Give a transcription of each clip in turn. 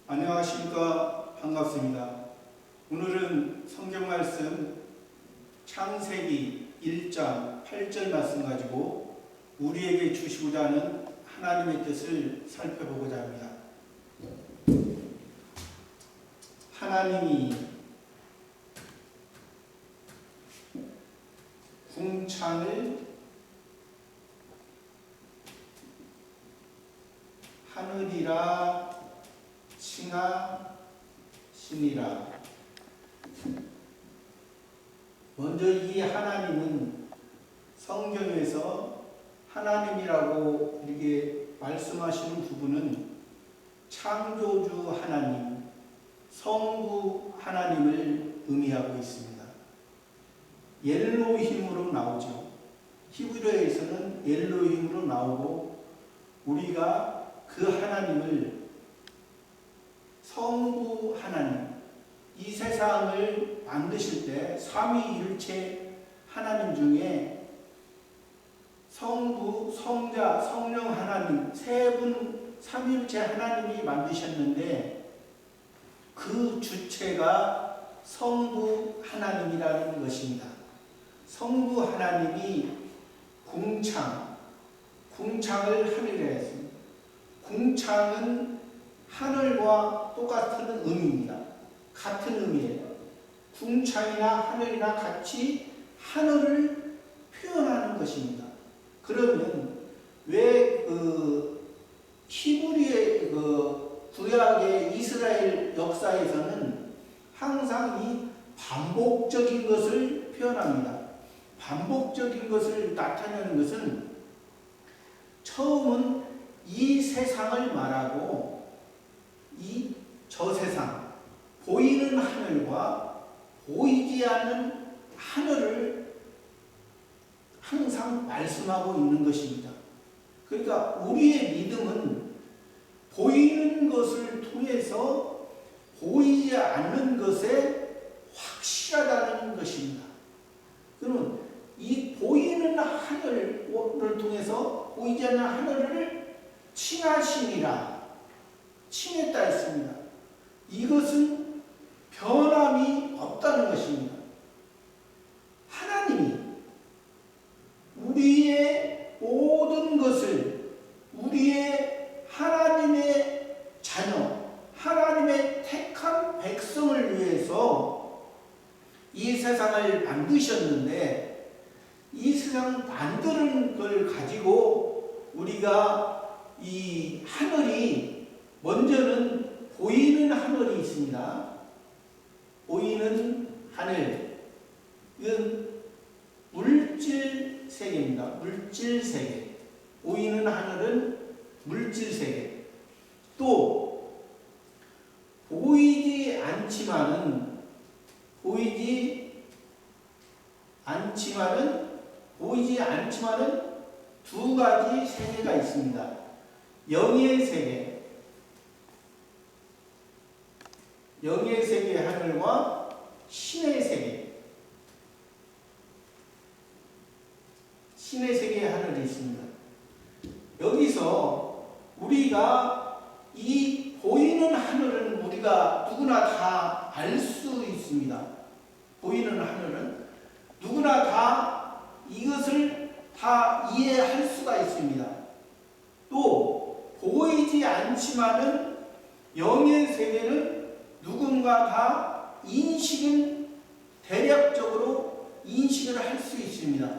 안녕하십니까. 반갑습니다. 오늘은 성경 말씀 창세기 1장 8절 말씀 가지고 우리에게 주시고자 하는 하나님의 뜻을 살펴보고자 합니다. 하나님이 궁창을 하늘이라 칭하시니라. 먼저 이 하나님은 성경에서 하나님이라고 이렇게 말씀하시는 부분은 창조주 하나님, 성부 하나님을 의미하고 있습니다. 엘로힘으로 나오죠. 히브리어에서는 엘로힘으로 나오고 우리가 그 하나님을 성부 하나님, 이 세상을 만드실 때 삼위일체 하나님 중에 성부, 성자, 성령 하나님 세 분 삼위일체 하나님이 만드셨는데 그 주체가 성부 하나님이라는 것입니다. 성부 하나님이 궁창을 하늘에 했습니다. 궁창은 하늘과 똑같은 의미입니다. 같은 의미예요. 궁창이나 하늘이나 같이 하늘을 표현하는 것입니다. 그러면 왜 히브리의 구약의 이스라엘 역사에서는 항상 이 반복적인 것을 표현합니다. 반복적인 것을 나타내는 것은 처음은 이 세상을 말하고 저 세상, 보이는 하늘과 보이지 않는 하늘을 항상 말씀하고 있는 것입니다. 그러니까 우리의 믿음은 보이는 것을 통해서 보이지 않는 것에 확실하다는 것입니다. 그러면 이 보이는 하늘을 통해서 보이지 않는 하늘을 칭하시니라, 칭했다 했습니다. 이것은 변함이 없다는 것입니다. 하나님이 우리의 모든 것을 우리의 하나님의 자녀, 하나님의 택한 백성을 위해서 이 세상을 만드셨는데 이 세상 만드는 걸 가지고 우리가 이 하늘이 먼저는 보이는 하늘이 있습니다. 보이는 하늘, 이건 물질 세계입니다. 물질 세계. 보이는 하늘은 물질 세계. 또 보이지 않지만은 두 가지 세계가 있습니다. 영의 세계, 영의 세계 하늘과 신의 세계, 신의 세계의 하늘이 있습니다. 여기서 우리가 이 보이는 하늘은 우리가 누구나 다 알 수 있습니다. 보이는 하늘은 누구나 다 이것을 다 이해할 수가 있습니다. 또 보이지 않지만은 영의 세계는 누군가 다 대략적으로 인식을 할 수 있습니다.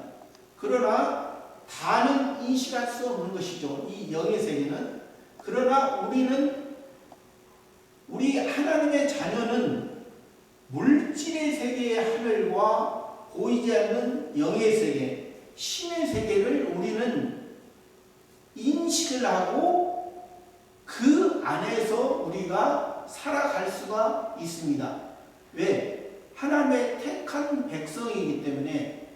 그러나 다는 인식할 수 없는 것이죠. 이 영의 세계는. 그러나 우리 하나님의 자녀는 물질의 세계의 하늘과 보이지 않는 영의 세계, 신의 세계를 우리는 인식을 하고 그 안에서 우리가 살아갈 수가 있습니다. 왜? 하나님의 택한 백성이기 때문에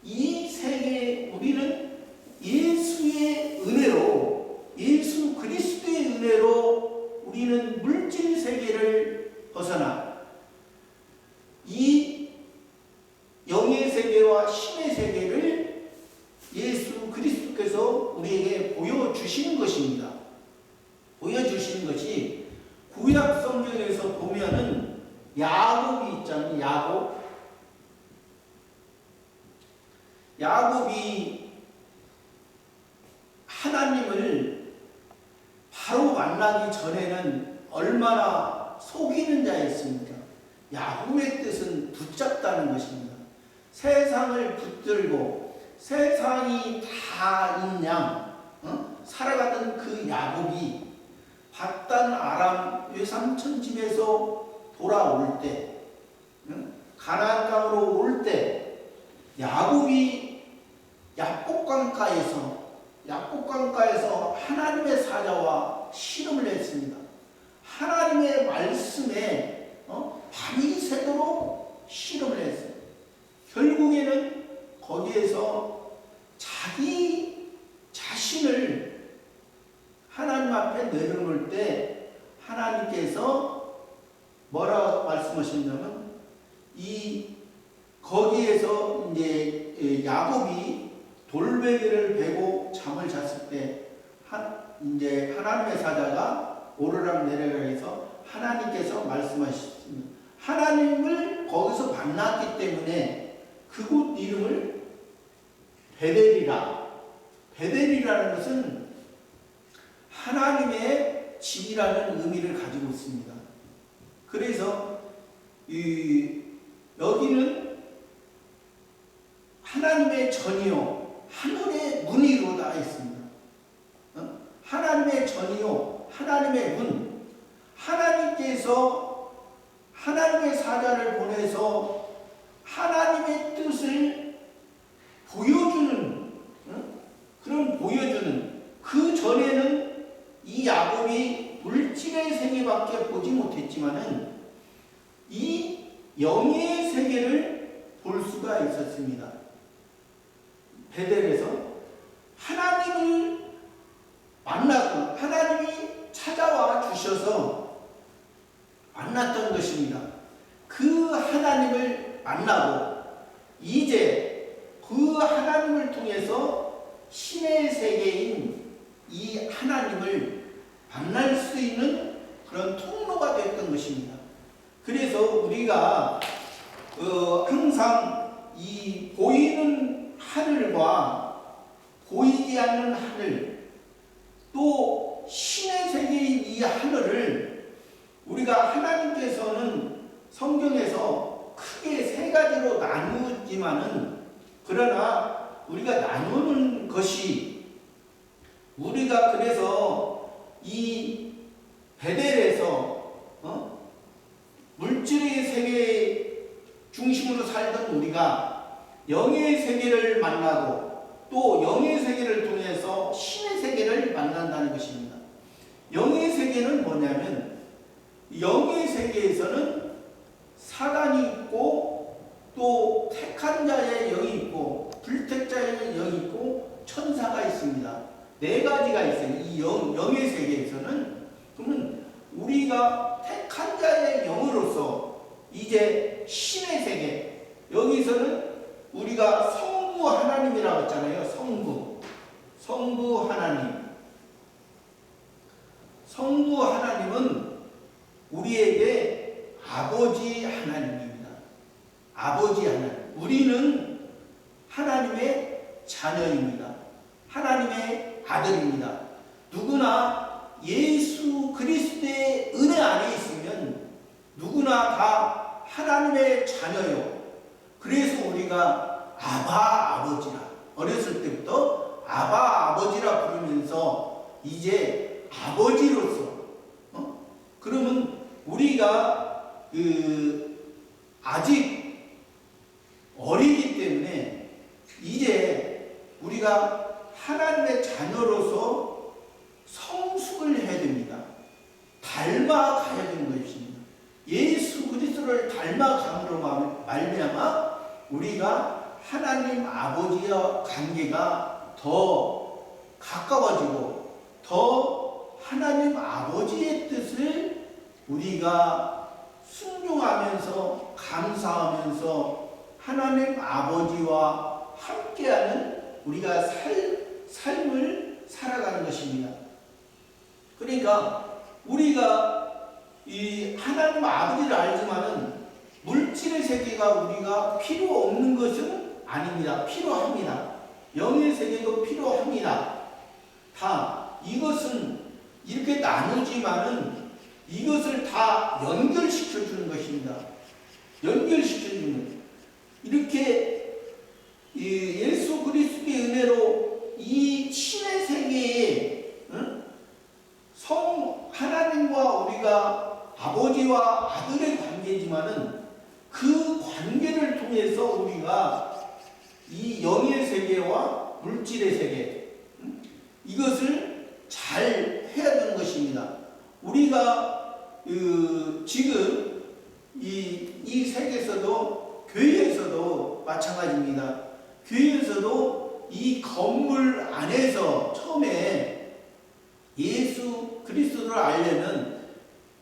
이 세계에 우리는 예수의 은혜로, 예수 그리스도의 은혜로 우리는 물질 세계를 벗어나 이 영의 세계와 신의 세계를 예수 그리스도께서 우리에게 보여주시는 것입니다. 보여주시는 것이 구약 야곱이 있잖아요. 야곱이 하나님을 바로 만나기 전에는 얼마나 속이는 자였습니까? 야곱의 뜻은 붙잡다는 것입니다. 세상을 붙들고 세상이 다 있냐 살아가던 그 야곱이 밧단 아람 외삼촌 집에서 돌아올 때 가나안 땅으로 올 때 야곱이 약복강가에서 하나님의 사자와 씨름을 했습니다. 하나님의 말씀에 밤이 새도록 씨름을 했어요. 결국에는 거기에서 자기 자신을 하나님 앞에 내려놓을 때 하나님께서 뭐라고 말씀하셨냐면 거기에서 이제 야곱이 돌베개를 베고 잠을 잤을 때 이제 하나님의 사자가 오르락 내리락 해서 하나님께서 말씀하셨습니다. 하나님을 거기서 만났기 때문에 그곳 이름을 베델이라는 것은 하나님의 집이라는 의미를 가지고 있습니다. 그래서 여기는 하나님의 전이요 하늘의 문이로다 했습니다. 하나님의 전이요 하나님의 문. 하나님께서 하나님의 사자를 보내서 하나님의 뜻을 보여주는 그 전에는 이 야곱이 물질의 세계밖에 보지 못했지만은 이 영의 세계를 볼 수가 있었습니다. 베델에서 하나님을 만나고 하나님이 찾아와 주셔서 만났던 것입니다. 그 하나님을 만나고 이제 그 하나님을 통해서 신의 세계인 이 하나님을 만날 수 있는 그런 통로가 됐던 것입니다. 그래서 우리가 항상 이 보이는 하늘과 보이지 않는 하늘 또 신의 세계인 이 하늘을 우리가 하나님께서는 성경에서 크게 세 가지로 나누지만은 그러나 우리가 나누는 것이 우리가 그래서 이 베델에서 물질의 세계 중심으로 살던 우리가 영의 세계를 만나고 또 영의 세계를 통해서 신의 세계를 만난다는 것입니다. 영의 세계는 뭐냐면 영의 세계에서는 사단이 있고 또 택한 자의 영이 있고 불택자의 영이 있고 천사가 있습니다. 네 가지가 있어요. 이 영의 세계에서는. 그러면 우리가 택한 자의 영으로서 이제 신의 세계 여기서는 우리가 성부 하나님이라고 했잖아요. 성부 하나님은 우리에게 아버지 하나님입니다. 아버지 하나님. 우리는 하나님의 자녀입니다. 하나님의 아들입니다. 누구나 예수 그리스도의 은혜 안에 있으면 누구나 다 하나님의 자녀요. 그래서 우리가 아버지라 어렸을 때부터 아버지라 부르면서 이제 아버지로서 그러면 우리가 아직 어리기 때문에 이제 우리가 하나님의 자녀로서 성숙을 해야 됩니다. 닮아가야 되는 것입니다. 예수 그리스도를 닮아감으로 말미암아 우리가 하나님 아버지와 관계가 더 가까워지고 더 하나님 아버지의 뜻을 우리가 순종하면서 감사하면서 하나님 아버지와 함께하는 우리가 삶을 살아가는 것입니다. 그러니까 우리가 이 하나님 아버지를 알지만은 물질의 세계가 우리가 필요 없는 것은 아닙니다. 필요합니다. 영의 세계도 필요합니다. 다 이것은 이렇게 나누지만은 이것을 다 연결시켜 주는 것입니다. 연결시켜 주는 이렇게 예수 그리스도의 은혜로 이 신의 세계에 성 하나님과 우리가 아버지와 아들의 관계지만은 그 관계를 통해서 우리가 이 영의 세계와 물질의 세계 이것을 잘 해야 되는 것입니다. 우리가 지금 이 세계에서도 교회에서도 마찬가지입니다. 교회에서도 이 건물 안에서 처음에 예수 그리스도를 알려면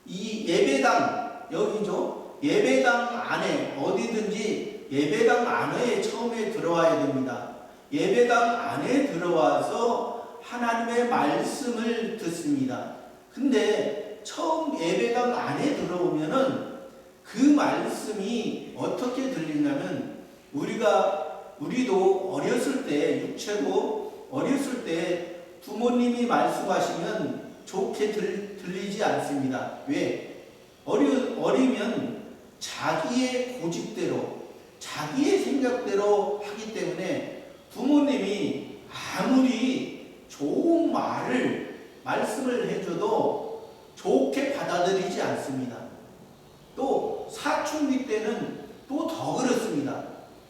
이 예배당 여기죠. 예배당 안에 어디든지 예배당 안에 처음에 들어와야 됩니다. 예배당 안에 들어와서 하나님의 말씀을 듣습니다. 근데 처음 예배당 안에 들어오면은 그 말씀이 어떻게 들리냐면 우리도 어렸을 때 육체도 어렸을 때 부모님이 말씀하시면 좋게 들리지 않습니다. 왜? 어리면 자기의 고집대로 자기의 생각대로 하기 때문에 부모님이 아무리 좋은 말씀을 해줘도 좋게 받아들이지 않습니다. 또 사춘기 때는 또 더 그렇습니다.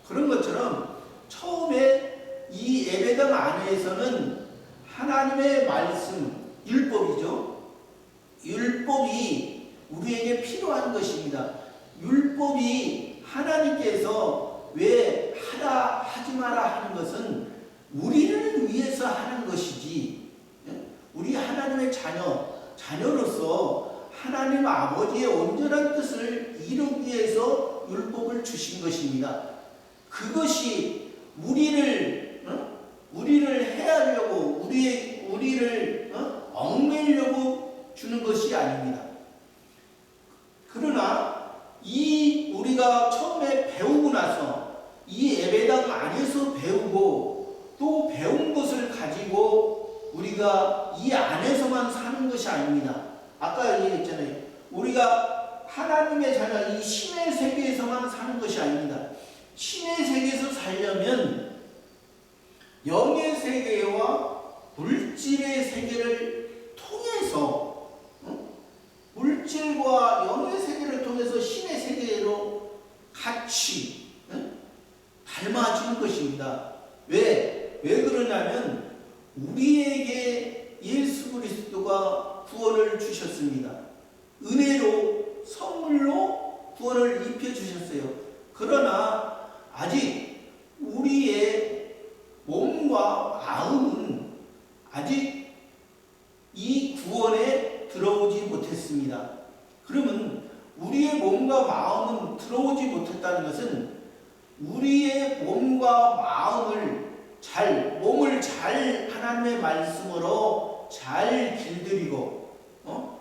그런 것처럼 처음에 이 예배당 안에서는 하나님의 말씀, 율법이죠. 율법이 우리에게 필요한 것입니다. 율법이 하나님께서 왜 하라 하지 마라 하는 것은 우리를 위해서 하는 것이지, 우리 하나님의 자녀로서 하나님 아버지의 온전한 뜻을 이루기 위해서 율법을 주신 것입니다. 그것이 우리를 해하려고 우리를 얽매이려고 주는 것이 아닙니다. 그러나 우리가 처음에 배우고 나서 이 예배당 안에서 배우고 또 배운 것을 가지고 우리가 이 안에서만 사는 것이 아닙니다. 아까 얘기했잖아요. 우리가 하나님의 자녀 이 신의 세계에서만 사는 것이 아닙니다. 신의 세계에서 살려면 영의 세계와 물질의 세계를 통해서 물질과 영의 세계를 통해서 신의 세계로 같이 닮아지는 것입니다. 왜 그러냐면 우리에게 예수 그리스도가 구원을 주셨습니다. 은혜로 선물로 구원을 입혀주셨어요. 그러나 아직 우리의 몸과 마음은 아직 이 구원에 들어오지 못했습니다. 그러면 우리의 몸과 마음은 들어오지 못했다는 것은 우리의 몸과 몸을 잘 하나님의 말씀으로 잘 길들이고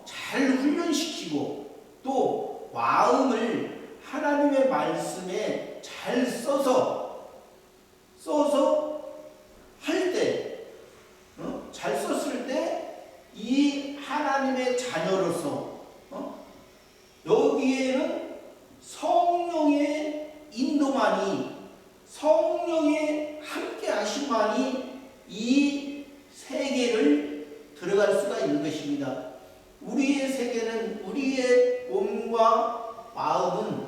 잘 훈련시키고 또 마음을 하나님의 말씀에 잘 써서 할 때, 잘 썼을 때 이 하나님의 자녀로서 여기에는 성령의 인도만이, 성령의 함께 하심만이 이 세계를 들어갈 수가 있는 것입니다. 우리의 세계는, 우리의 몸과 마음은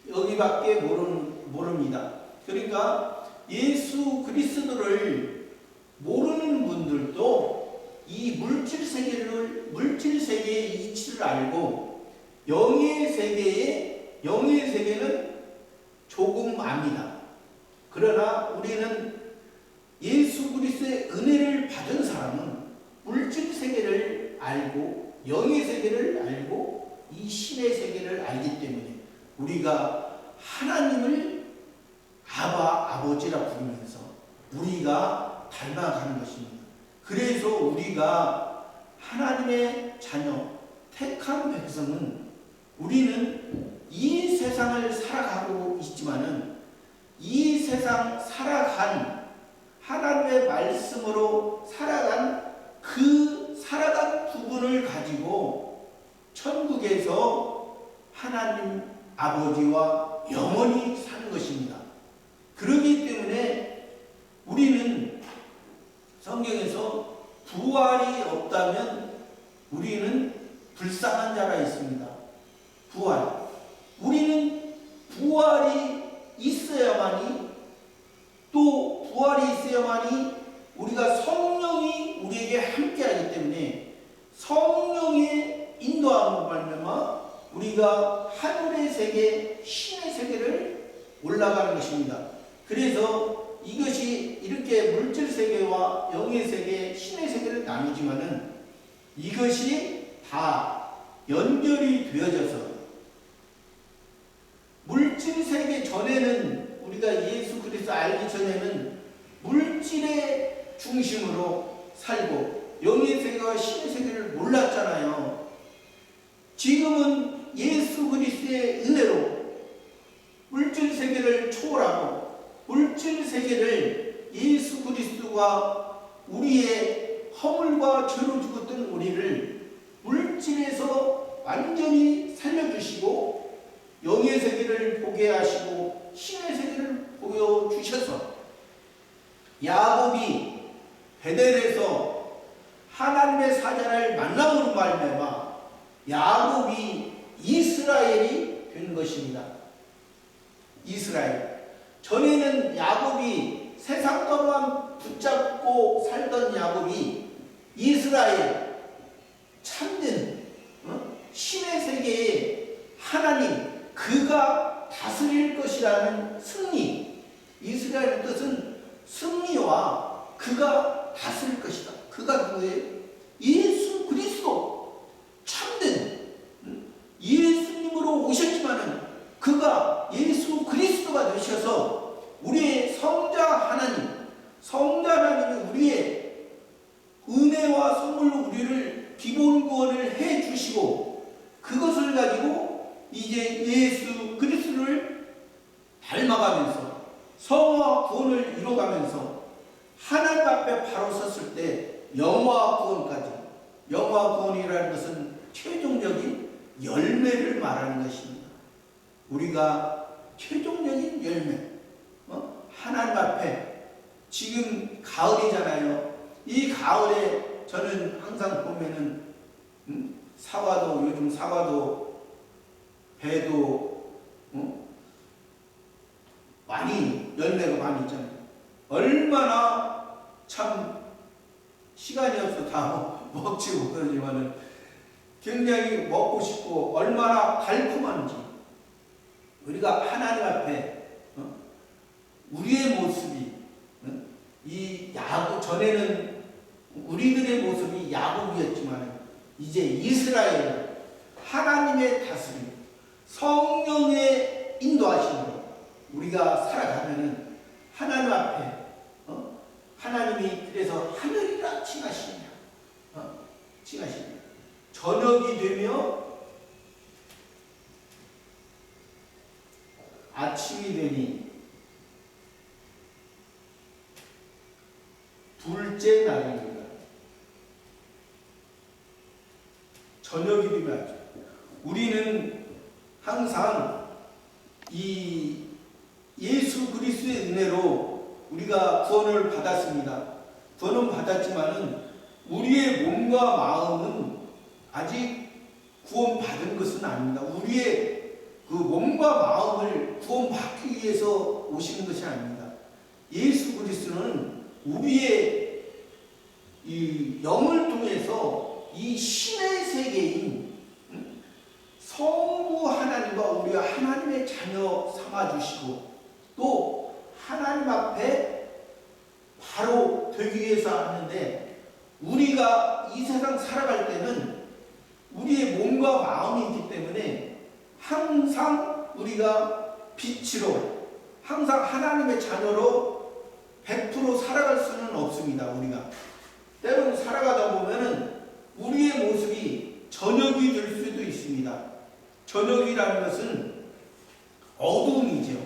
여기밖에 모릅니다. 그러니까 예수 그리스도를 모르는 분들도 이 물질 세계의 이치를 알고 영의 세계는 조금 압니다. 그러나 우리는 예수 그리스도의 은혜를 받은 사람은 물질 세계를 알고 영의 세계를 알고 이 신의 세계를 알기 때문에 우리가 하나님을 아버지라 부르면서 우리가 닮아가는 것입니다. 그래서 우리가 하나님의 자녀, 택한 백성은 우리는 이 세상을 살아가고 있지만은 이 세상 살아간 하나님의 말씀으로 살아간 부분을 가지고 천국에서 하나님 아버지와 영원히 사는 것입니다. 그렇기 때문에 우리는 성경에서 부활이 없다면 우리는 불쌍한 자라 있습니다. 부활. 우리는 부활이 있어야만이, 또 부활이 있어야만이 우리가 성령이 우리에게 함께하기 때문에 성령의 인도함으로 말미암아 우리가 하늘의 세계, 신의 세계를 올라가는 것입니다. 그래서 이것이 이렇게 물질 세계와 영의 세계, 신의 세계를 나누지만은 이것이 다 연결이 되어져서 물질 세계 전에는, 우리가 예수 그리스도 알기 전에는 물질의 중심으로 살고 영의 세계와 신의 세계를 몰랐잖아요. 지금은 예수 그리스도의 은혜로 물질 세계를 초월하고 물질 세계를 예수 그리스도가 우리의 허물과 죄로 죽었던 우리를 물질에서 완전히 살려주시고 영의 세계를 보게 하시고 신의 세계를 보여주셔서 야곱이 베델에서 하나님의 사자를 만남으로 말미암아 야곱이 이스라엘이 된 것입니다. 이스라엘. 전에는 야곱이 세상과만 붙잡고 살던 야곱이 이스라엘, 참된 신의 세계에 하나님, 그가 다스릴 것이라는 승리. 이스라엘의 뜻은 승리와 그가 다스릴 것이다. 그가 누구예요? 예수 그리스도. 참된 예수님으로 오셨지만은 그가 예수 그리스도가 되셔서 우리의 성자 하나님이 우리의 은혜와 선물로 우리를 기본 구원을 해 주시고 그것을 가지고 이제 예수 그리스도를 닮아가면서 성화 구원을 이뤄가면서 하나님 앞에 바로 섰을 때 영화 구원까지, 영화 구원이라는 것은 최종적인 열매를 말하는 것입니다. 우리가 최종적인 열매, 하나님 앞에, 지금 가을이잖아요. 이 가을에 저는 항상 보면은 사과도, 요즘 사과도 배도 많이 열매가 많이 있잖아요. 얼마나 참 시간이 없어 다 먹지 못하지만은 굉장히 먹고 싶고 얼마나 달콤한지, 우리가 하나님 앞에 우리의 모습이 이 야곱, 전에는 우리들의 모습이 야곱이었지만 이제 이스라엘, 하나님의 다스림, 성령의 인도하심으로 우리가 살아가면은 하나님 앞에 하나님이 그래서 하늘이라 칭하십니다. 칭하십니다. 저녁이 되며 아침이 되니 둘째 날입니다. 저녁이 되면 아침. 우리는 항상 이 예수 그리스도의 은혜로 우리가 구원을 받았습니다. 구원은 받았지만은 우리의 몸과 마음은 아직 구원받은 것은 아닙니다. 우리의 그 몸과 마음을 구원받기 위해서 오시는 것이 아닙니다. 예수 그리스도는 우리의 이 영을 통해서 이 신의 세계인 성부 하나님과 우리가 하나님의 자녀 삼아주시고 또 하나님 앞에 바로 되기 위해서 하는데, 우리가 이 세상 살아갈 때는 우리의 몸과 마음이 있기 때문에 항상 우리가 빛으로, 항상 하나님의 자녀로 100% 살아갈 수는 없습니다. 우리가 때로는 살아가다 보면은 우리의 모습이 저녁이 될 수도 있습니다. 저녁이라는 것은 어두움이죠.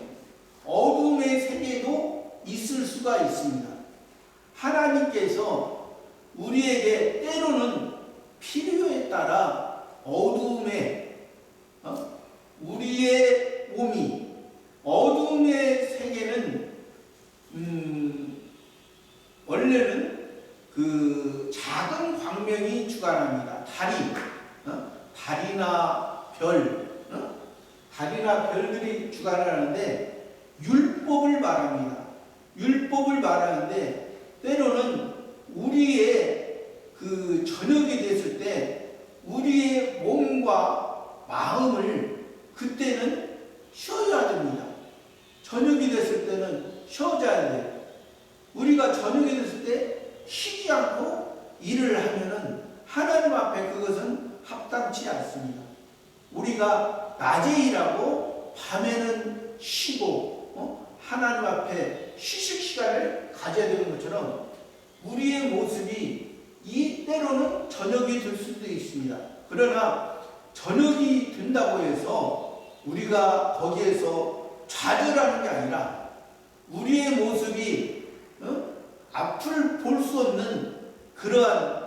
어두움의 세계도 있을 수가 있습니다. 하나님께서 우리에게 때로는 필요에 따라 어두움에 우리의 몸이 어두움의 세계는 원래는 그 작은 광명이 주관합니다. 달이나 달이나 별들이 주관을 하는데 율법을 말합니다. 율법을 말하는데 때로는 우리의 그 저녁이 됐을 때 우리의 몸과 마음을 그때는 쉬어야 됩니다. 저녁이 됐을 때는 쉬어줘야 돼요. 우리가 저녁이 됐을 때 쉬지 않고 일을 하면은 하나님 앞에 그것은 합당치 않습니다. 우리가 낮에 일하고 밤에는 쉬고 하나님 앞에 휴식 시간을 가져야 되는 것처럼 우리의 모습이 이 때로는 저녁이 될 수도 있습니다. 그러나 저녁이 된다고 해서 우리가 거기에서 좌절하는 게 아니라 우리의 모습이 앞을 볼 수 없는 그러한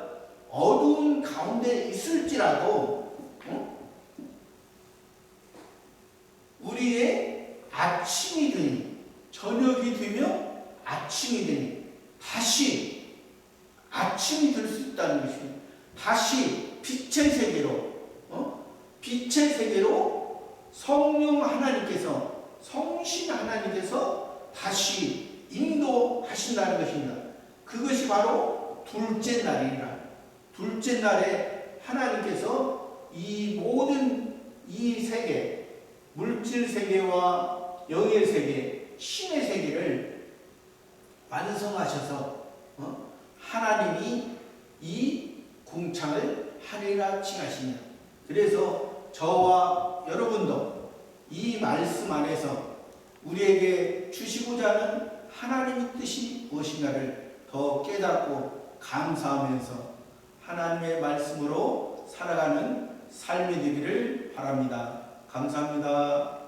어두운 가운데 있을지라도 우리의 아침이 되니 저녁이 되며 아침이 되니 다시 아침이 될 수 있다는 것입니다. 다시 빛의 세계로 성령 하나님께서 성신 하나님께서 다시 인도하신다는 것입니다. 그것이 바로 둘째 날이라. 둘째 날에 하나님께서 이 모든 이 세계, 물질 세계와 영의 세계, 신의 세계를 완성하셔서 하나님이 이 궁창을 하늘이라 칭하시며, 그래서 저와 여러분도 이 말씀 안에서 우리에게 주시고자 하는 하나님의 뜻이 무엇인가를 더 깨닫고 감사하면서 하나님의 말씀으로 살아가는 삶이 되기를 바랍니다. 감사합니다.